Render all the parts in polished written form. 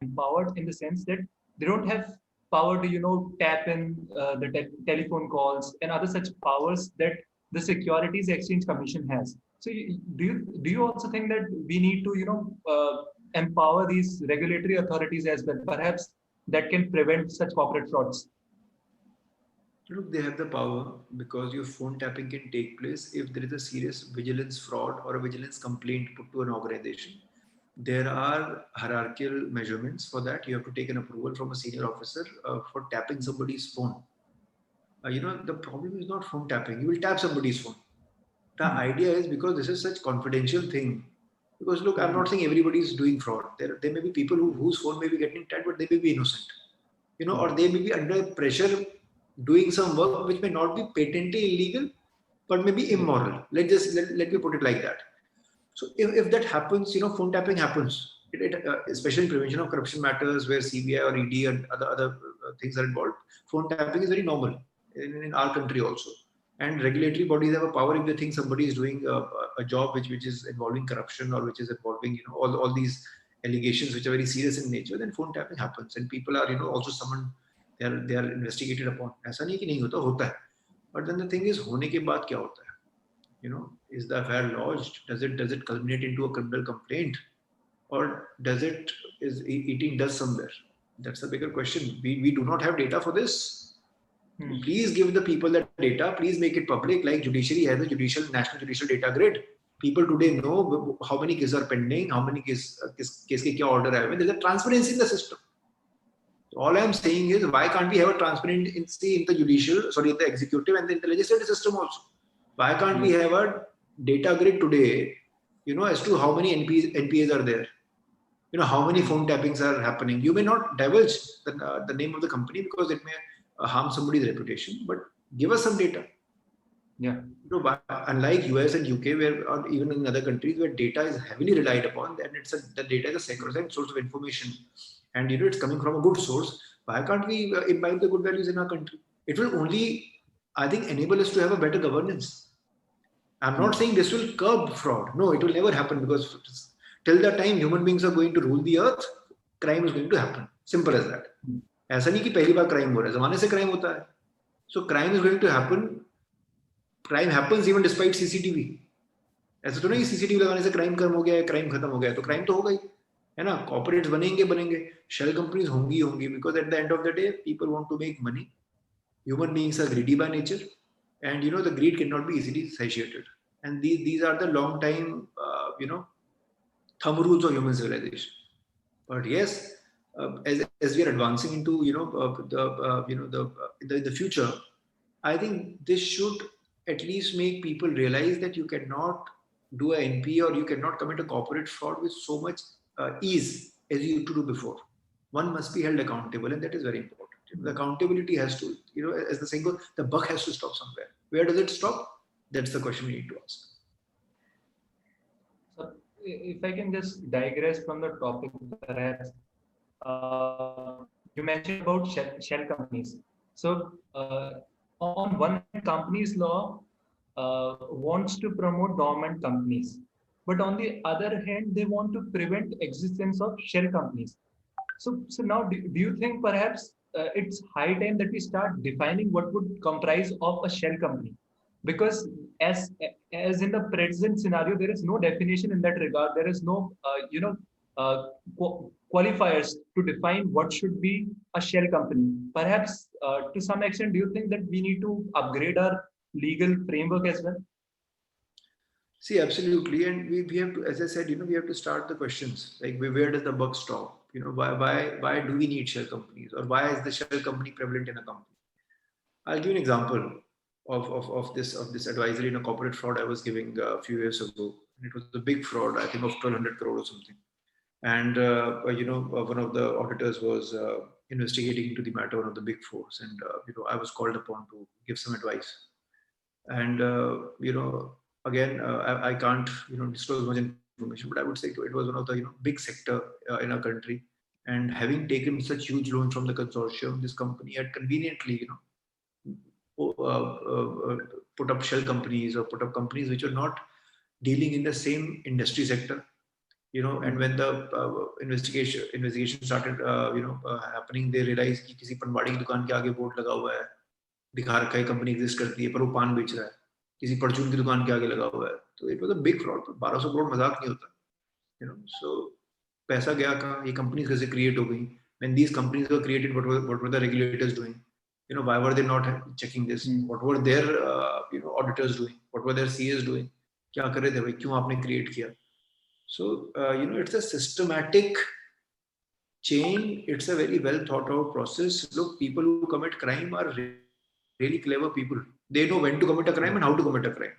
empowered in the sense that they don't have power to, tap in the telephone calls and other such powers that the Securities Exchange Commission has. So do you also think that we need to, empower these regulatory authorities as well? Perhaps that can prevent such corporate frauds. Look, they have the power because your phone tapping can take place if there is a serious vigilance fraud or a vigilance complaint put to an organization. There are hierarchical measurements for that. You have to take an approval from a senior officer for tapping somebody's phone. The problem is not phone tapping. You will tap somebody's phone. The idea is because this is such confidential thing. Because look, I'm not saying everybody is doing fraud. There may be people whose phone may be getting tapped, but they may be innocent. Or they may be under pressure doing some work which may not be patently illegal, but may be immoral. Let me put it like that. So if that happens, phone tapping happens. Especially in prevention of corruption matters where CBI or ED and other things are involved. Phone tapping is very normal in our country also. And regulatory bodies have a power if they think somebody is doing a job which is involving corruption or which is involving all these allegations which are very serious in nature. Then phone tapping happens and people are also summoned. They are investigated upon. ऐसा नहीं कि नहीं होता है. But then the thing is होने के बाद क्या होता है? Is the affair lodged? Does it culminate into a criminal complaint, or is eating dust somewhere? That's the bigger question. We do not have data for this. Please give the people that data. Please make it public. Like judiciary has a national judicial data grid. People today know how many cases are pending, how many case ke kya order hai. There's a transparency in the system. All I'm saying is, why can't we have a transparency in the executive and in the legislative system also? Why can't we have a data grid today, as to how many NPAs are there? How many phone tappings are happening? You may not divulge the name of the company because it may harm somebody's reputation, but give us some data. Yeah. Unlike US and UK, or even in other countries where data is heavily relied upon, and the data is a sacrosanct source of information, and it's coming from a good source. Why can't we imbibe the good values in our country? It will only, I think, enable us to have a better governance. I'm not saying this will curb fraud. No, it will never happen because till the time human beings are going to rule the earth, crime is going to happen. Simple as that. ऐसा नहीं कि पहली बार crime हो रहा है, ज़माने से crime होता है. So crime is going to happen. Crime happens even despite CCTV. ऐसा तो नहीं CCTV लगाने से crime कम हो गया है, crime खत्म हो गया है, तो crime तो होगा ही, है ना? Corporates बनेंगे, shell companies होंगी, because at the end of the day, people want to make money. Human beings are greedy by nature, and the greed cannot be easily satiated. And these are the long time, thumb rules of human civilization. But yes, as we are advancing into the future, I think this should at least make people realize that you cannot do an NP or you cannot commit a corporate fraud with so much ease as you used to do before. One must be held accountable, and that is very important. The accountability has to, as the saying goes, the buck has to stop somewhere. Where does it stop? That's the question we need to ask. So, if I can just digress from the topic, perhaps you mentioned about shell companies. So, on one hand, companies law wants to promote dormant companies, but on the other hand, they want to prevent existence of shell companies. So now, do you think perhaps it's high time that we start defining what would comprise of a shell company? Because as in the present scenario, there is no definition in that regard. There is no qualifiers to define what should be a shell company. Perhaps to some extent, do you think that we need to upgrade our legal framework as well? See, absolutely, and we have to, as I said, we have to start the questions like where does the buck stop? Why do we need shell companies, or why is the shell company prevalent in a company? I'll give you an example of this advisory in a corporate fraud I was giving a few years ago. And it was a big fraud, I think of 1,200 crore or something. And one of the auditors was investigating into the matter, one of the big fours, and I was called upon to give some advice. And again, I can't disclose much information, but I would say it was one of the big sector in our country. And having taken such huge loans from the consortium, this company had conveniently put up shell companies or put up companies which are not dealing in the same industry sector. And when the investigation started happening, they realized कि किसी पनवाड़ी की दुकान के आगे board लगा हुआ है, दिखा रखा है कंपनी एग्जिस्ट करती है, पर वो पान बेच रहा है, किसी परचून की दुकान के आगे लगा हुआ है. तो it was a big fraud. 1200 crore मजाक नहीं होता. So पैसा गया कहाँ, ये कंपनीज कैसे क्रिएट हो गई? When these companies were created, what were the regulators doing? Why were they not checking this? What were their auditors doing? What were their CAs doing? क्या कर रहे थे भाई, क्यों आपने create किया? So it's a systematic chain. It's a very well thought out process. Look, people who commit crime are really clever people. They know when to commit a crime and how to commit a crime.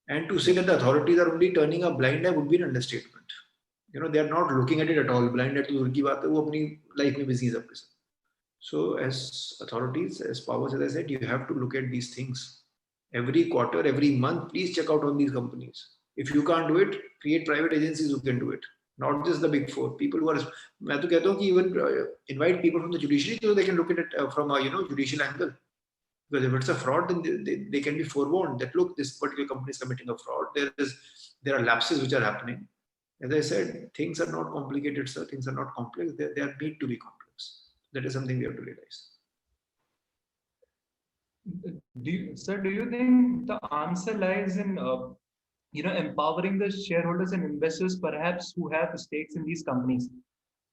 And to say that the authorities are only turning a blind eye would be an understatement. They are not looking at it at all. Blind eye to दूर की बात है, वो अपनी life में busy है सबके साथ. So as authorities, as powers, as I said, you have to look at these things every quarter, every month. Please check out on these companies. If you can't do it, create private agencies who can do it. Not just the big four. People who are, मैं तो कहता हूँ कि even invite people from the judiciary so they can look at it from a judicial angle. Because if it's a fraud, then they can be forewarned that look, this particular company is committing a fraud. There are lapses which are happening. As I said, things are not complicated, sir. Things are not complex. They are made to be complex. That is something we have to realize. Do you think the answer lies in empowering the shareholders and investors, perhaps, who have stakes in these companies?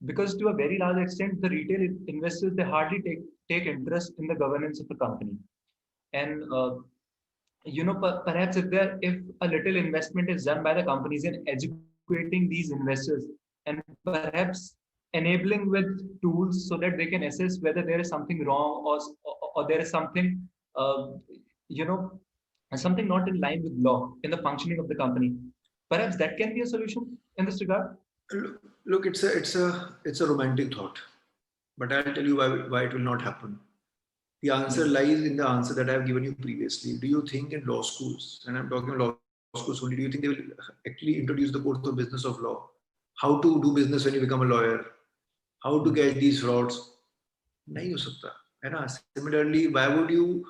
Because to a very large extent, the retail investors, they hardly take interest in the governance of the company. And perhaps if a little investment is done by the companies in educating these investors and perhaps enabling with tools so that they can assess whether there is something wrong or there is something something not in line with law in the functioning of the company. Perhaps that can be a solution in this regard. Look, it's a romantic thought, but I'll tell you why it will not happen. The answer lies in the answer that I've given you previously. Do you think in law schools, and I'm talking law schools only, do you think they will actually introduce the course of business of law? How to do business when you become a lawyer? How to catch these frauds? नहीं हो सकता, है ना? Similarly, why would you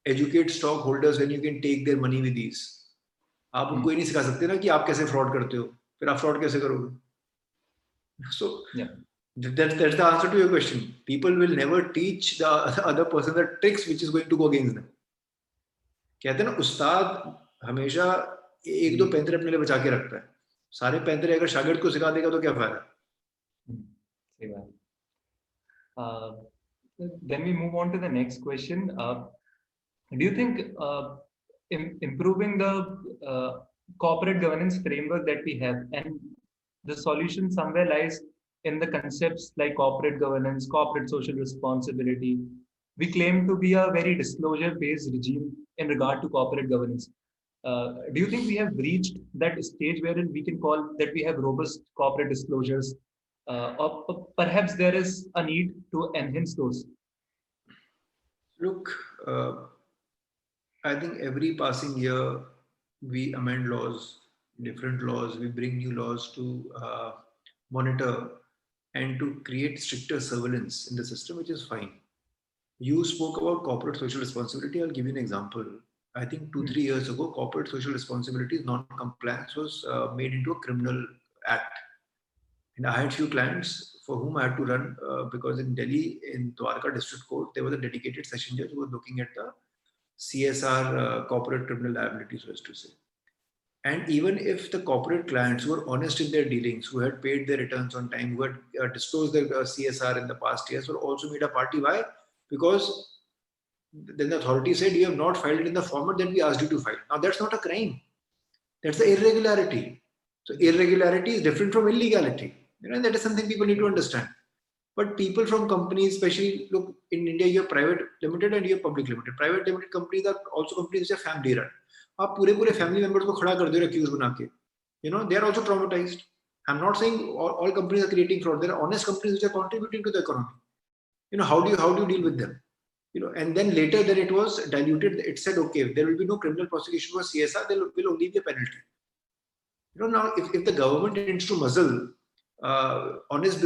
educate stockholders when you can take their money with ease? आप उनको ये नहीं सिखा सकते ना कि आप कैसे फ्रॉड करते हो, फिर आप फ्रॉड कैसे करोगे? So that's the answer to your question. People will never teach the other person the tricks which is going to go against them. कहते हैं ना, उस्ताद हमेशा एक दो पैंतरे अपने लिए बचा के रखता है. सारे पैंतरे अगर शागिर्द को सिखा देगा तो क्या फायदा? सही बात. Then we move on to the next question. Do you think improving the corporate governance framework that we have, and the solution somewhere lies in the concepts like corporate governance, corporate social responsibility? We claim to be a very disclosure-based regime in regard to corporate governance. Do you think we have reached that stage wherein we can call that we have robust corporate disclosures? Or perhaps there is a need to enhance those? Look, I think every passing year we amend laws, different laws, we bring new laws to monitor and to create stricter surveillance in the system, which is fine. You spoke about corporate social responsibility. I'll give you an example. I think 2-3 years ago, corporate social responsibility non-compliance was made into a criminal act. And I had few clients for whom I had to run because in Delhi, in Dwarka District Court, there was a dedicated session judge who was looking at the CSR corporate criminal liability, so as to say. And even if the corporate clients were honest in their dealings, who had paid their returns on time, who had disclosed their CSR in the past years, were also made a party. Why? Because then the authority said, you have not filed it in the format that we asked you to file. Now that's not a crime. That's the irregularity. So irregularity is different from illegality. And that is something people need to understand. But people from companies, especially, look, in India, you have private limited and you have public limited. Private limited companies are also companies which are family run. आप पूरे family members को खड़ा कर दे रहे accused बना के. They are also traumatized. I'm not saying all companies are creating fraud. There are honest companies which are contributing to the economy. How do you deal with them? And then later that it was diluted. It said, okay, there will be no criminal prosecution for CSR. There will only be a penalty. Now if the government intends to muzzle honest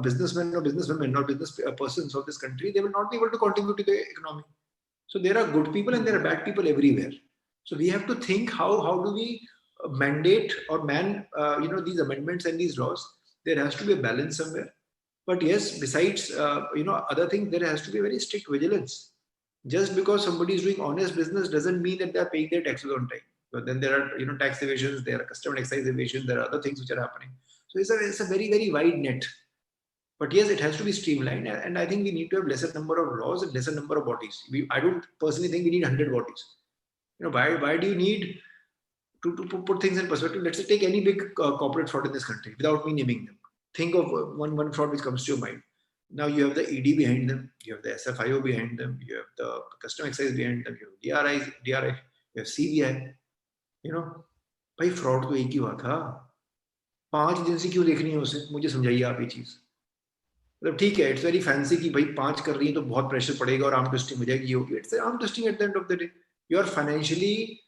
businessmen or businesswomen or business persons of this country, they will not be able to contribute to the economy. So there are good people and there are bad people everywhere. So we have to think how do we mandate or these amendments and these laws, there has to be a balance somewhere. But yes, besides other things, there has to be very strict vigilance. Just because somebody is doing honest business doesn't mean that they are paying their taxes on time. But then there are tax evasions, there are custom and excise evasions, there are other things which are happening. So it's a very, very wide net. But yes, it has to be streamlined, and I think we need to have lesser number of laws and lesser number of bodies. I don't personally think we need 100 bodies. Why do you need to put things in perspective? Let's say take any big corporate fraud in this country without me naming them. Think of one fraud which comes to your mind. Now you have the ED behind them, you have the SFIO behind them, you have the custom excise behind them, you have DRI, you have CBI. भाई fraud तो एक ही हुआ था, 5 agency क्यों देखनी है उसे? मुझे समझाइए आप ये चीज. मतलब ठीक है, इट्स वेरी फैंसी कि भाई 5 कर रही है तो बहुत प्रेशर पड़ेगा और आर्म ट्विस्टिंग हो जाएगी, ये होगी. It's arm twisting at the end of the day. You are financially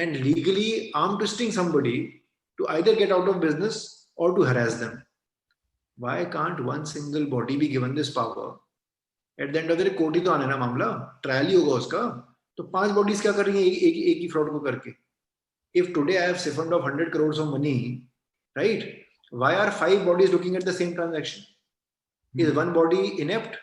and legally arm twisting somebody to either get out of business or to harass them. Why can't one single body be given this power? At the end of the day, court ही तो आने ना मामला, trial ही होगा उसका. तो 5 bodies क्या कर रही हैं एक ही फ्रॉड को करके? If today I have siphoned off 100 crores of money, right? Why are 5 bodies looking at the same transaction? Is one body inept?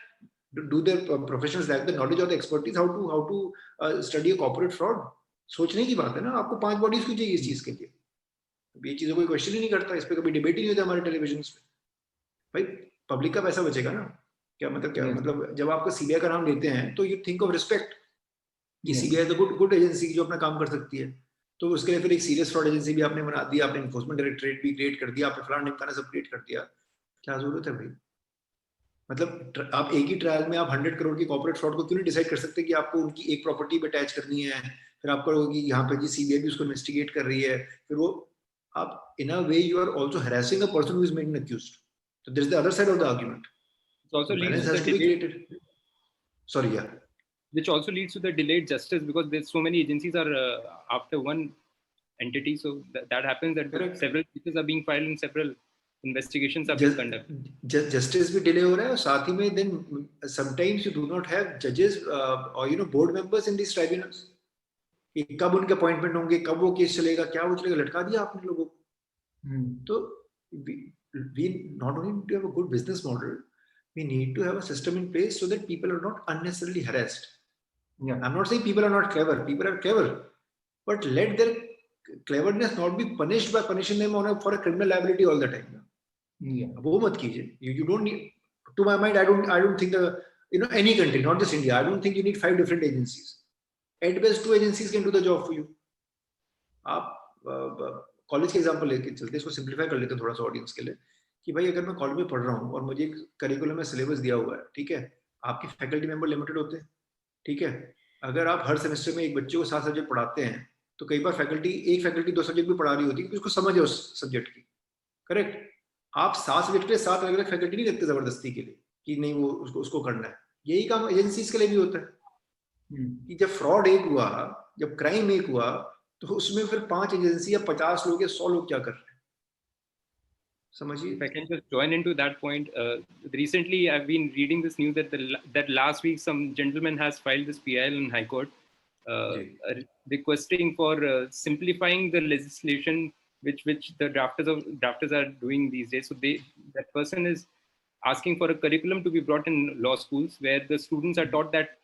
Do their professionals lack the knowledge or the expertise how to study a corporate fraud? सोचने की बात है ना. आपको 5 bodies क्यों चाहिए इस चीज के लिए? ये चीजों कोई क्वेश्चन ही नहीं करता, इस पे कभी डिबेट ही नहीं होता हमारे टेलीविजन पे. भाई पब्लिक का पैसा बचेगा ना. क्या मतलब जब आपको सीबीआई का नाम लेते हैं तो यू थिंक ऑफ रिस्पेक्ट कि सीबीआई तो गुड एजेंसी जो अपना काम कर सकती है. तो उसके लिए फिर एक सीरियस फ्रॉड एजेंसी भी आपने बना दी, आपने एनफोर्समेंट डायरेक्टरेट भी क्रिएट कर दिया, आपने फलाना ढिमकाना सब क्रिएट कर दिया. क्या जरूरत है भाई? मतलब आप एक ही ट्रायल में आप 100 करोड़ की कॉर्पोरेट फ्रॉड को क्यों नहीं डिसाइड कर सकते कि आपको उनकी एक प्रॉपर्टी पे अटैच करनी है, फिर आपको यहाँ पे जी सीबीआई भी उसको इन्वेस्टिगेट कर रही है, फिर वो आप in a way you are also harassing a person who is being accused. So there is the other side of the argument. It also leads has to be created. Sorry, yeah. Which also leads to the delayed justice because there's so many agencies are after one entity. So that happens that several cases are being filed and several investigations are being conducted. Justice भी delay हो रहा है, और साथ ही में then sometimes you do not have judges or board members in these tribunals. कि कब उनके अपॉइंटमेंट होंगे, कब वो केस चलेगा, क्या वो चलेगा, लटका दिया आपने लोगों को. तो we not only need to have a good business model, we need to have a system in place so that people are not unnecessarily harassed. I'm not saying people are not clever, people are clever, but let their cleverness not be punished by punishing them for a criminal liability all the time. वो मत कीजिए. You don't need, to my mind, I don't think any country, not just India, I don't think you need 5 different agencies. At best 2 agencies can do the job for you. आप college के example लेके चलते, इसको simplify कर लेते हैं थोड़ा सा ऑडियंस के लिए, कि भाई अगर मैं कॉलेज में पढ़ रहा हूँ और मुझे एक करिकुलम में सिलेबस दिया हुआ है, ठीक है, आपके फैकल्टी मेंबर लिमिटेड होते हैं, ठीक है. अगर आप हर सेमेस्टर में एक बच्चे को 7 सब्जेक्ट पढ़ाते हैं तो कई बार एक फैकल्टी 2 सब्जेक्ट भी पढ़ा रही होती है क्योंकि उसको समझ है उस सब्जेक्ट की. करेक्ट. आप 7 सब्जेक्ट के 7 अलग अलग फैकल्टी नहीं रखते जबरदस्ती के लिए कि नहीं वो उसको करना है. यही काम एजेंसीज के लिए भी होता है कि जब फ्रॉड एक हुआ, जब क्राइम एक हुआ, तो उसमें फिर 5 एजेंसी या 50 लोग या 100 लोग क्या कर रहे हैं? समझिए. If I can just join into that point, recently I've been reading this news that last week some gentleman has filed this PIL in High Court, requesting for simplifying the legislation which the drafters are doing these days. So that person is asking for a curriculum to be brought in law schools where the students are taught that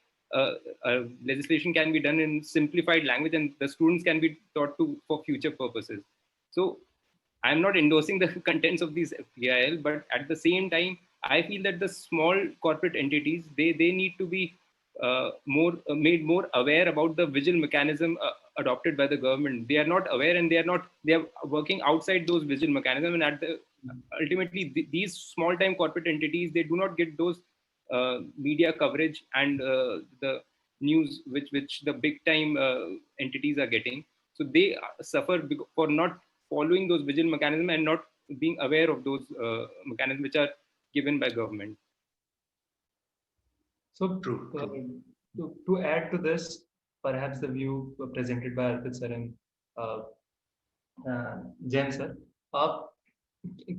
legislation can be done in simplified language and the students can be taught for future purposes. So I'm not endorsing the contents of these PIL, but at the same time, I feel that the small corporate entities, they need to be made more aware about the vigil mechanism adopted by the government. They are not aware and they are working outside those vigil mechanisms. And ultimately, these small time corporate entities, they do not get those media coverage and the news which the big time entities are getting. So they suffer for not following those vigil mechanisms and not being aware of those mechanisms which are given by government. So to add to this, perhaps the view presented by Arpit sir and Jain sir,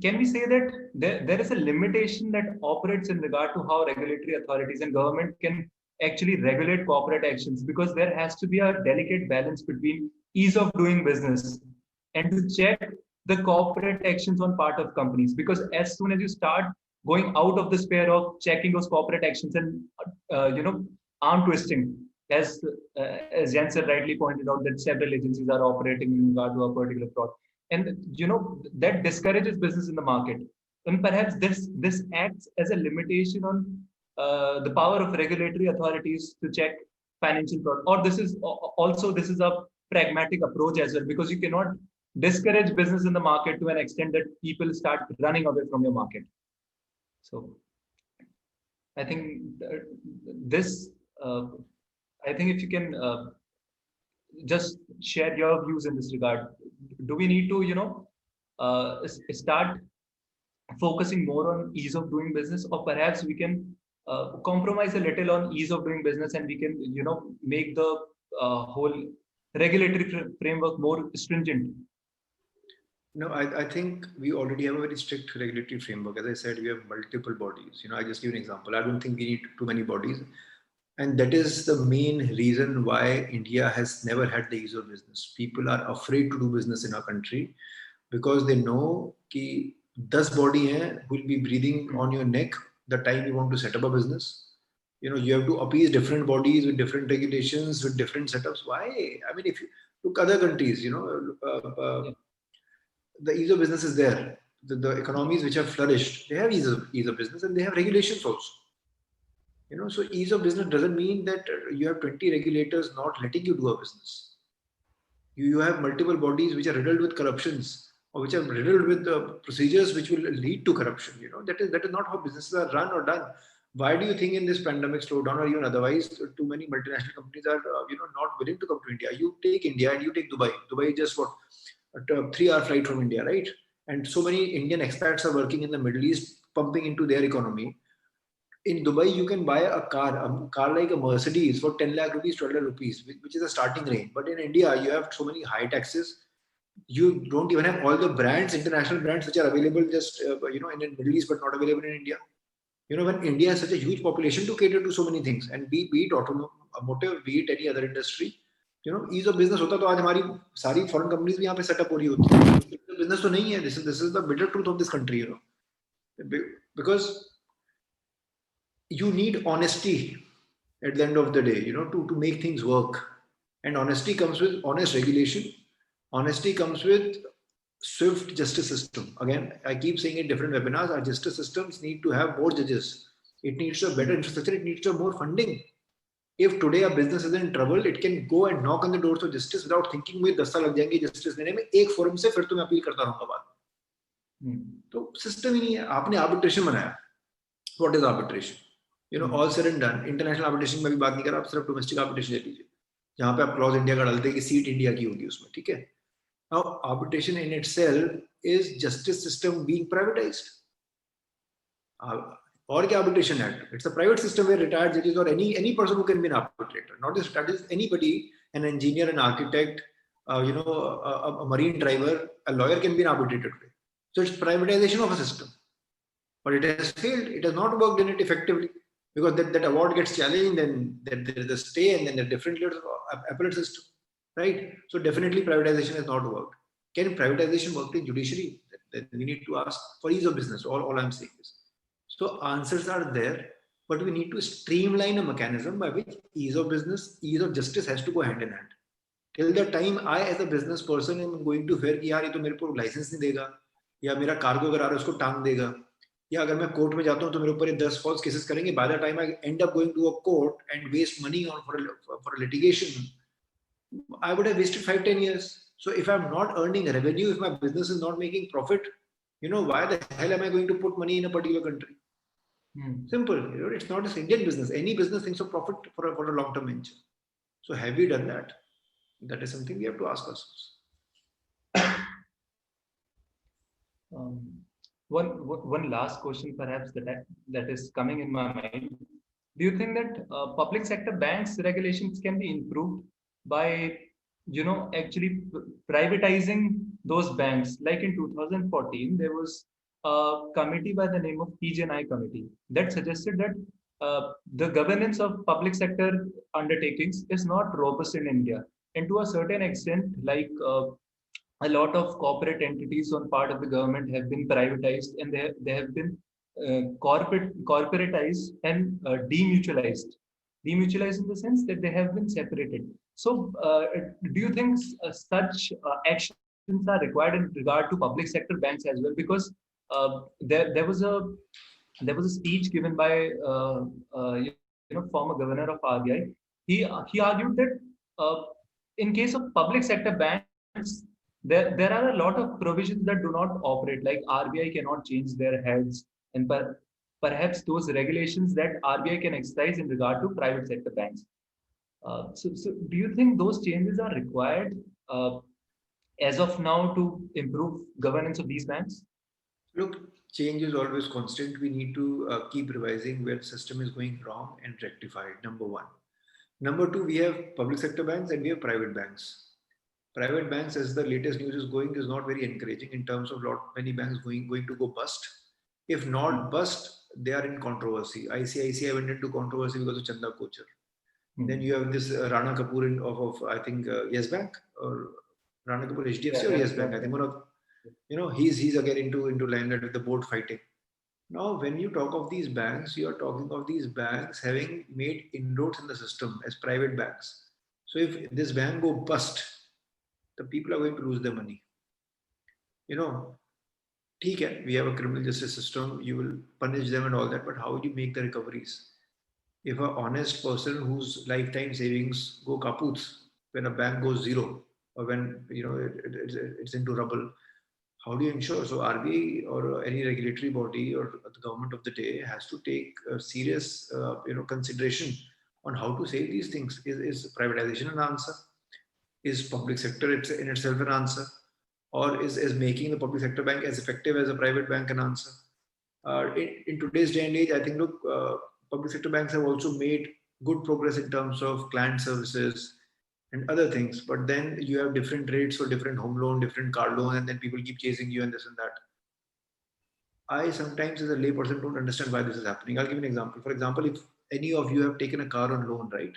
can we say that there is a limitation that operates in regard to how regulatory authorities and government can actually regulate corporate actions, because there has to be a delicate balance between ease of doing business and to check the corporate actions on part of companies. Because as soon as you start going out of the sphere of checking those corporate actions and arm twisting, as as Jansen rightly pointed out, that several agencies are operating in regard to a particular fraud, and that discourages business in the market. And perhaps this acts as a limitation on the power of regulatory authorities to check financial fraud. Or this is a pragmatic approach as well, because you cannot discourage business in the market to an extent that people start running away from your market. So I think this. I think if you can just share your views in this regard. Do we need to start focusing more on ease of doing business, or perhaps we can compromise a little on ease of doing business, and we can make the whole regulatory framework more stringent? No, I think we already have a very strict regulatory framework. As I said, we have multiple bodies. I just give an example. I don't think we need too many bodies. And that is the main reason why India has never had the ease of business. People are afraid to do business in our country because they know that 10 body will be breathing on your neck the time you want to set up a business. You have to appease different bodies with different regulations, with different setups. Why? I mean, if you look other countries, the ease of business is there. The economies which have flourished, they have ease of business, and they have regulations also. So ease of business doesn't mean that you have 20 regulators not letting you do a business. You have multiple bodies which are riddled with corruptions, or which are riddled with procedures which will lead to corruption. That is not how businesses are run or done. Why do you think in this pandemic slowdown, or even otherwise, too many multinational companies are not willing to come to India? You take India and you take Dubai. Dubai is just what, a 3-hour flight from India, right? And so many Indian expats are working in the Middle East, pumping into their economy. In Dubai, you can buy a car like a Mercedes for 10 lakh rupees, 12 lakh rupees, which is a starting range. But in India, you have so many high taxes. You don't even have all the brands, international brands, which are available just in the Middle East, but not available in India. When India has such a huge population to cater to so many things, and be it automotive, be it any other industry, ease of business hota to aaj hamari sari foreign companies bhi yahan pe set up ho rahi hoti. Business to nahi hai. This is the bitter truth of this country, because you need honesty at the end of the day, to make things work. And honesty comes with honest regulation. Honesty comes with swift justice system. Again, I keep saying in different webinars, our justice systems need to have more judges. It needs to have better infrastructure. It needs to have more funding. If today a business is in trouble, it can go and knock on the doors of justice without thinking में 10 साल लग जाएंगे justice लेने में. एक forum से फिर तो मैं अपील करता रहूँगा बाद. तो system ही नहीं है. आपने arbitration बनाया. What is arbitration? All said and done. International arbitration में भी बात नहीं कर रहा. आप सिर्फ domestic arbitration ले लीजिए. जहाँ पे आप clause India का डालते हैं कि seat India की होगी उसमें, ठीक है? Now, arbitration in itself is justice system being privatized. Or the Arbitration Act. It's a private system where retired judges or any person who can be an arbitrator, not just judges, anybody, an engineer, an architect, a marine driver, a lawyer can be an arbitrator today. So it's privatization of a system. But it has failed. It has not worked in it effectively, because that award gets challenged, then there is a stay, and then there are different layers of appellate system, right? So definitely privatization has not worked. Can privatization work in judiciary? Then we need to ask for ease of business. All I'm saying is. So answers are there, but we need to streamline a mechanism by which ease of business, ease of justice has to go hand in hand. Till the time I, as a business person, am going to fear कि यार ये तो मेरे को license नहीं देगा, या मेरा cargo अगर आ रहा है उसको टांग देगा, या अगर मैं कोर्ट में जाता हूँ तो मेरे ऊपर 10 false cases करेंगे. By the time I end up going to a court and waste money on for a litigation, I would have wasted 5-10 years. So if I'm not earning revenue, if my business is not making profit, why the hell am I going to put money in a particular country? Simple. It's not a Indian business. Any business thinks of profit for a long-term venture. So have we done that? That is something we have to ask ourselves. One last question, perhaps that is coming in my mind. Do you think that public sector banks regulations can be improved by actually privatizing those banks? Like in 2014, there was a committee by the name of PG&I committee that suggested that the governance of public sector undertakings is not robust in India, and to a certain extent, like a lot of corporate entities on part of the government have been privatized, and they have been corporatized and demutualized. Demutualized in the sense that they have been separated. So, do you think such actions are required in regard to public sector banks as well? Because there was a speech given by former governor of RBI. He argued that uh, in case of public sector banks, there are a lot of provisions that do not operate. Like RBI cannot change their heads, and perhaps those regulations that RBI can exercise in regard to private sector banks. So, do you think those changes are required as of now to improve governance of these banks? Look, change is always constant. We need to keep revising where the system is going wrong and rectify it. Number one. Number two, we have public sector banks and we have private banks. Private banks, as the latest news is going, is not very encouraging in terms of many banks going to go bust. If not bust, they are in controversy. ICICI went into controversy because of Chanda Kochar. Then you have this Rana Kapoor of I think Yes Bank or Rana Kapoor HDFC or Yes Bank. I think one of he's again into limelight with the board fighting. Now, when you talk of these banks, you are talking of these banks having made inroads in the system as private banks. So if this bank go bust, the people are going to lose their money. Okay, we have a criminal justice system, you will punish them and all that, but how would you make the recoveries? If an honest person whose lifetime savings go kaput when a bank goes zero, or when it's into rubble, how do you ensure? So RBI or any regulatory body or the government of the day has to take a serious consideration on how to save these things. Is privatization an answer? Is public sector in itself an answer? Or is making the public sector bank as effective as a private bank an answer? In today's day and age, I think, look, public sector banks have also made good progress in terms of client services and other things. But then you have different rates for different home loan, different car loan, and then people keep chasing you and this and that. I sometimes as a layperson don't understand why this is happening. I'll give you an example. For example, if any of you have taken a car on loan, right?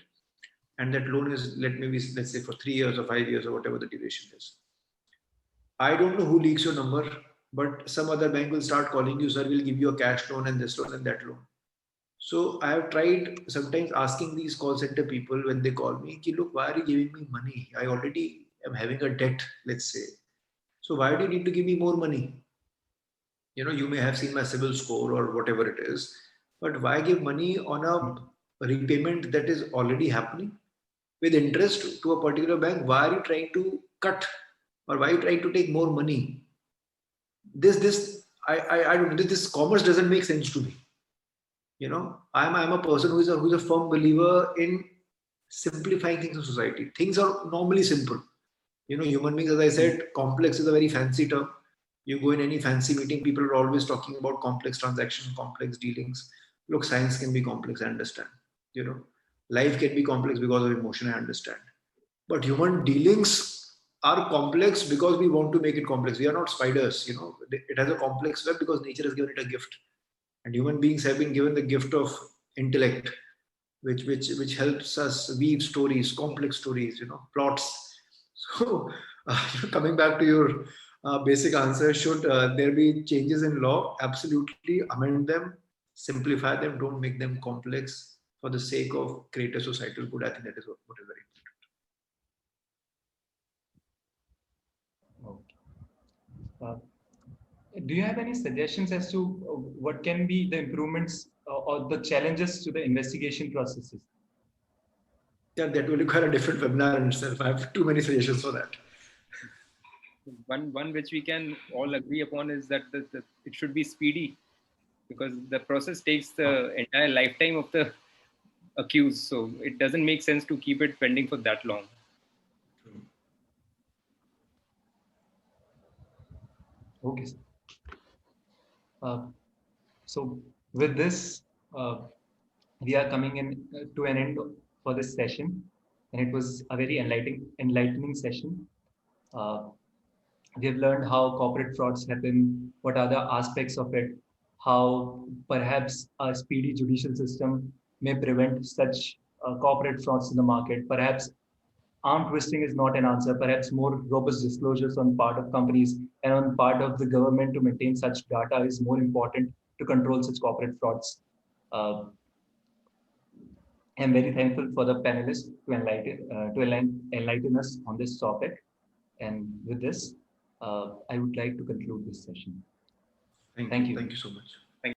And that loan is, let's say for 3 years or 5 years or whatever the duration is. I don't know who leaks your number, but some other bank will start calling you, sir, we'll give you a cash loan and this loan and that loan. So I have tried sometimes asking these call center people when they call me, look, why are you giving me money? I already am having a debt, let's say. So why do you need to give me more money? You may have seen my CIBIL score or whatever it is, but why give money on a repayment that is already happening with interest to a particular bank? Why are you trying to cut, or why are you trying to take more money? I don't know. This commerce doesn't make sense to me. I'm a person who's a firm believer in simplifying things in society. Things are normally simple. Human beings, as I said, complex is a very fancy term. You go in any fancy meeting, people are always talking about complex transactions, complex dealings. Look, science can be complex, I understand. Life can be complex because of emotion, I understand. But human dealings are complex because we want to make it complex. We are not spiders. It has a complex web because nature has given it a gift. And human beings have been given the gift of intellect, which helps us weave stories, complex stories, plots. So, coming back to your basic answer, should there be changes in law? Absolutely, amend them, simplify them, don't make them complex for the sake of greater societal good. I think that is what is very important. Do you have any suggestions as to what can be the improvements or the challenges to the investigation processes? Yeah, that will require a different webinar in itself. I have too many suggestions for that. One which we can all agree upon is that it should be speedy, because the process takes the entire lifetime of the accused. So it doesn't make sense to keep it pending for that long. Okay. So with this, we are coming in to an end for this session, and it was a very enlightening session. We have learned how corporate frauds happen, what are the aspects of it, how perhaps a speedy judicial system may prevent such corporate frauds in the market. Perhaps arm twisting is not an answer. Perhaps more robust disclosures on part of companies and on part of the government to maintain such data is more important to control such corporate frauds. I'm very thankful for the panelists to enlighten us on this topic. And with this, I would like to conclude this session. Thank Thank you. you. Thank you so much.